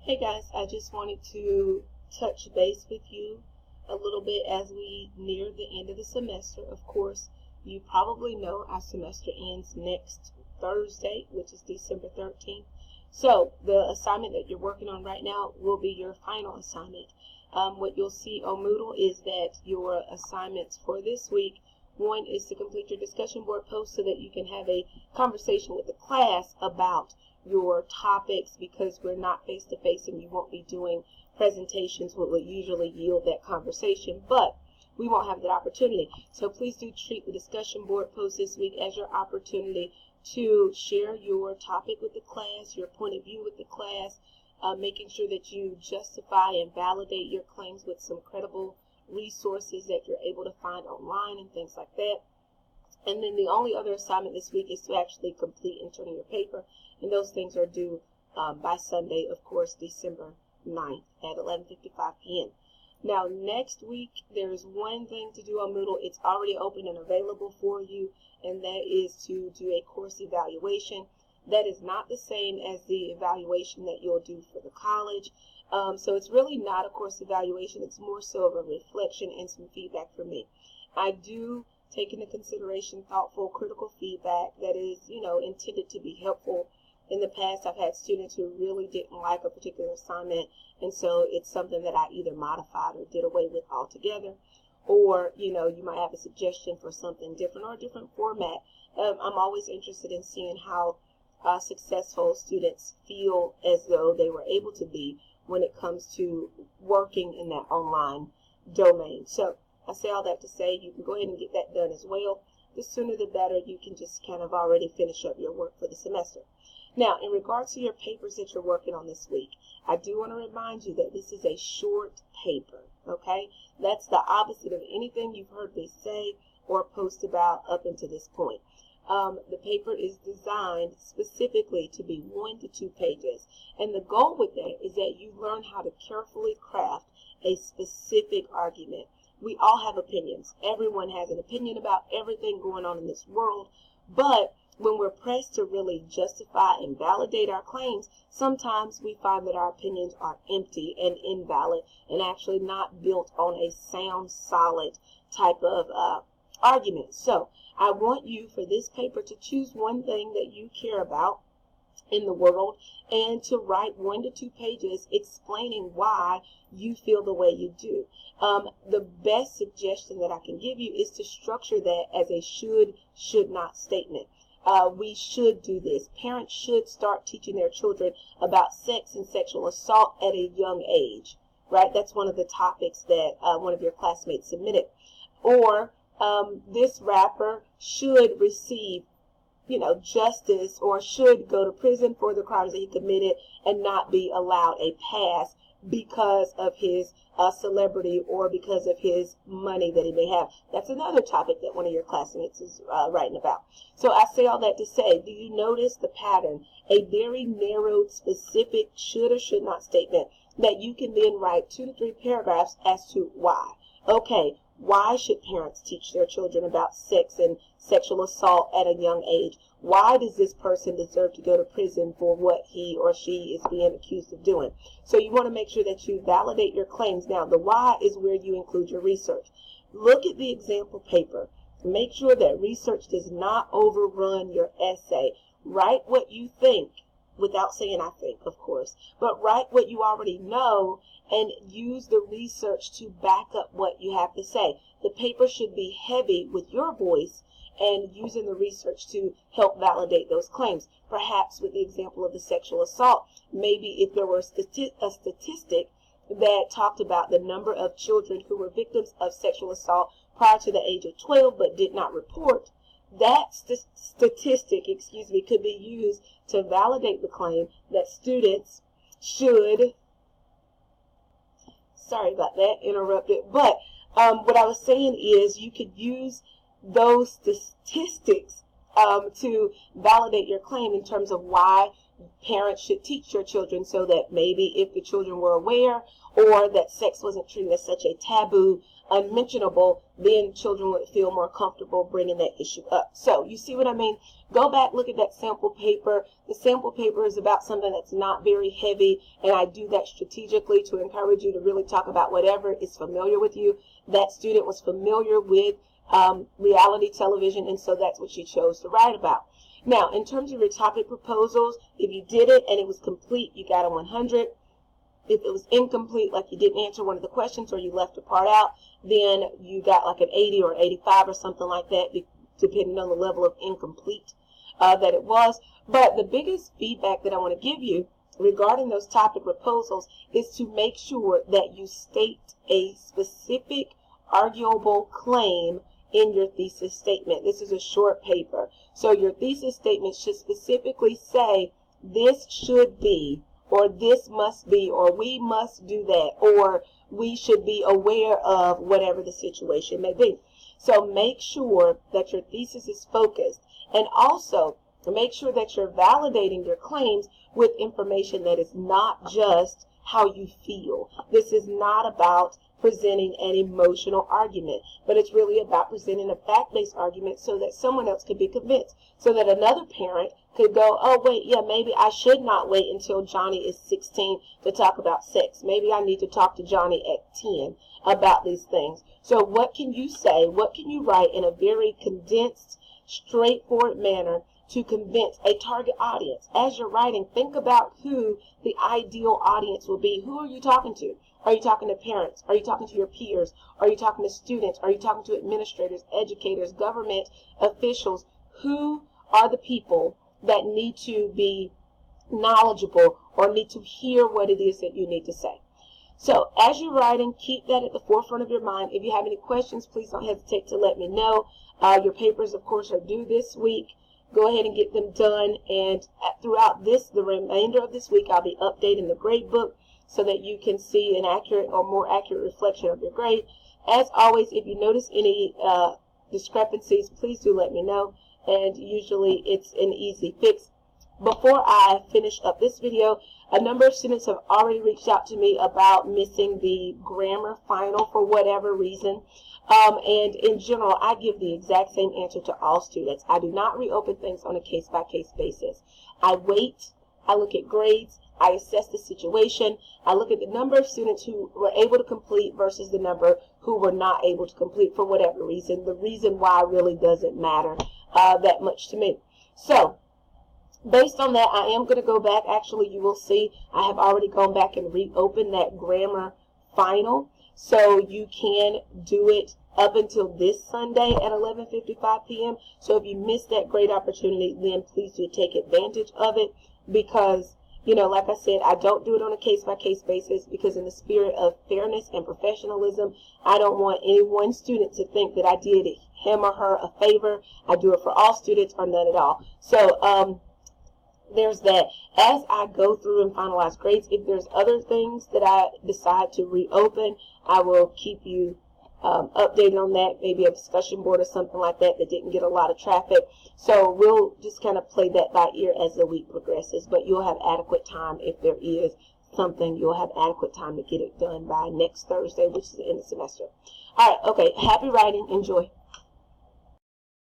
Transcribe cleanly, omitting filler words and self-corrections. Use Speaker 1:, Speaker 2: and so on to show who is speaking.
Speaker 1: Hey guys, I just wanted to touch base with you a little bit as we near the end of the semester. Of course, you probably know our semester ends next Thursday, which is December 13th. So the assignment that you're working on right now will be your final assignment. What you'll see on Moodle is that your assignments for this week, one is to complete your discussion board post so that you can have a conversation with the class about your topics, because we're not face-to-face and you won't be doing presentations what would usually yield that conversation, but we won't have that opportunity. So please do treat the discussion board post this week as your opportunity to share your topic with the class, your point of view with the class, making sure that you justify and validate your claims with some credible resources that you're able to find online and things like that. And then the only other assignment this week is to actually complete and turn in your paper, and those things are due by Sunday, of course, December 9th at 11:55 p.m. Now, next week, there is one thing to do on Moodle. It's already open and available for you, and that is to do a course evaluation. That is not the same as the evaluation that you'll do for the college. So it's really not a course evaluation. It's more so of a reflection and some feedback from me. I do take into consideration thoughtful, critical feedback that is, intended to be helpful. In the past, I've had students who really didn't like a particular assignment, and so it's something that I either modified or did away with altogether. Or, you might have a suggestion for something different or a different format. I'm always interested in seeing how successful students feel as though they were able to be when it comes to working in that online domain. So I say all that to say you can go ahead and get that done as well. The sooner the better. You can just kind of already finish up your work for the semester. Now, in regards to your papers that you're working on this week, I do want to remind you that this is a short paper, okay? That's the opposite of anything you've heard me say or post about up until this point. The paper is designed specifically to be 1 to 2 pages. And the goal with that is that you learn how to carefully craft a specific argument. We all have opinions. Everyone has an opinion about everything going on in this world. But when we're pressed to really justify and validate our claims, sometimes we find that our opinions are empty and invalid and actually not built on a sound, solid type of argument. So I want you for this paper to choose one thing that you care about in the world and to write 1 to 2 pages explaining why you feel the way you do. The best suggestion that I can give you is to structure that as a should not statement. We should do this. Parents should start teaching their children about sex and sexual assault at a young age, right? That's one of the topics that one of your classmates submitted. Or this rapper should receive justice, or should go to prison for the crimes that he committed and not be allowed a pass because of his celebrity or because of his money that he may have. That's another topic that one of your classmates is writing about. So I say all that to say, do you notice the pattern? A very narrowed, specific should or should not statement that you can then write 2 to 3 paragraphs as to why. Okay, why should parents teach their children about sex and sexual assault at a young age? Why does this person deserve to go to prison for what he or she is being accused of doing? So you want to make sure that you validate your claims. Now, the why is where you include your research. Look at the example paper. Make sure that research does not overrun your essay. Write what you think, without saying I think, of course, but write what you already know and use the research to back up what you have to say. The paper should be heavy with your voice and using the research to help validate those claims. Perhaps with the example of the sexual assault, maybe if there were a statistic that talked about the number of children who were victims of sexual assault prior to the age of 12 but did not report, that statistic, could be used to validate the claim that students should, sorry about that, interrupted, but what I was saying is you could use those statistics to validate your claim in terms of why parents should teach your children, so that maybe if the children were aware, or that sex wasn't treated as such a taboo, unmentionable, then children would feel more comfortable bringing that issue up. So you see what I mean? Go back, look at that sample paper. The sample paper is about something that's not very heavy, and I do that strategically to encourage you to really talk about whatever is familiar with you. That student was familiar with reality television, and so that's what she chose to write about. Now, in terms of your topic proposals, if you did it and it was complete, you got a 100. If it was incomplete, like you didn't answer one of the questions or you left a part out, then you got like an 80 or 85 or something like that, depending on the level of incomplete that it was. But the biggest feedback that I want to give you regarding those topic proposals is to make sure that you state a specific arguable claim in your thesis statement. This is a short paper, so your thesis statement should specifically say this should be, or this must be, or we must do that, or we should be aware of whatever the situation may be. So make sure that your thesis is focused, and also make sure that you're validating your claims with information that is not just how you feel. This is not about presenting an emotional argument, but it's really about presenting a fact-based argument so that someone else could be convinced, so that another parent could go, oh wait, yeah, maybe I should not wait until Johnny is 16 to talk about sex. Maybe I need to talk to Johnny at 10 about these things. So what can you say, what can you write in a very condensed, straightforward manner to convince a target audience? As you're writing, think about who the ideal audience will be. Who are you talking to? Are you talking to parents? Are you talking to your peers? Are you talking to students? Are you talking to administrators, educators, government officials? Who are the people that need to be knowledgeable or need to hear what it is that you need to say? So as you're writing, keep that at the forefront of your mind. If you have any questions, please don't hesitate to let me know. Your papers, of course, are due this week. Go ahead and get them done. And throughout the remainder of this week, I'll be updating the grade book so that you can see an accurate or more accurate reflection of your grade. As always, if you notice any discrepancies, please do let me know. And usually it's an easy fix. Before I finish up this video, a number of students have already reached out to me about missing the grammar final for whatever reason. And in general, I give the exact same answer to all students. I do not reopen things on a case-by-case basis. I wait, I look at grades, I assess the situation, I look at the number of students who were able to complete versus the number who were not able to complete for whatever reason. The reason why really doesn't matter that much to me. So, based on that, I am going to go back. Actually, you will see I have already gone back and reopened that grammar final. So you can do it up until this Sunday at 11:55 p.m. So if you missed that great opportunity, then please do take advantage of it, because, you know, like I said, I don't do it on a case-by-case basis, because in the spirit of fairness and professionalism, I don't want any one student to think that I did him or her a favor. I do it for all students or none at all. So there's that. As I go through and finalize grades, if there's other things that I decide to reopen, I will keep you updated on that, maybe a discussion board or something like that that didn't get a lot of traffic. So we'll just kind of play that by ear as the week progresses, but you'll have adequate time. If there is something, you'll have adequate time to get it done by next Thursday, which is the end of the semester. All right, okay, happy writing. Enjoy.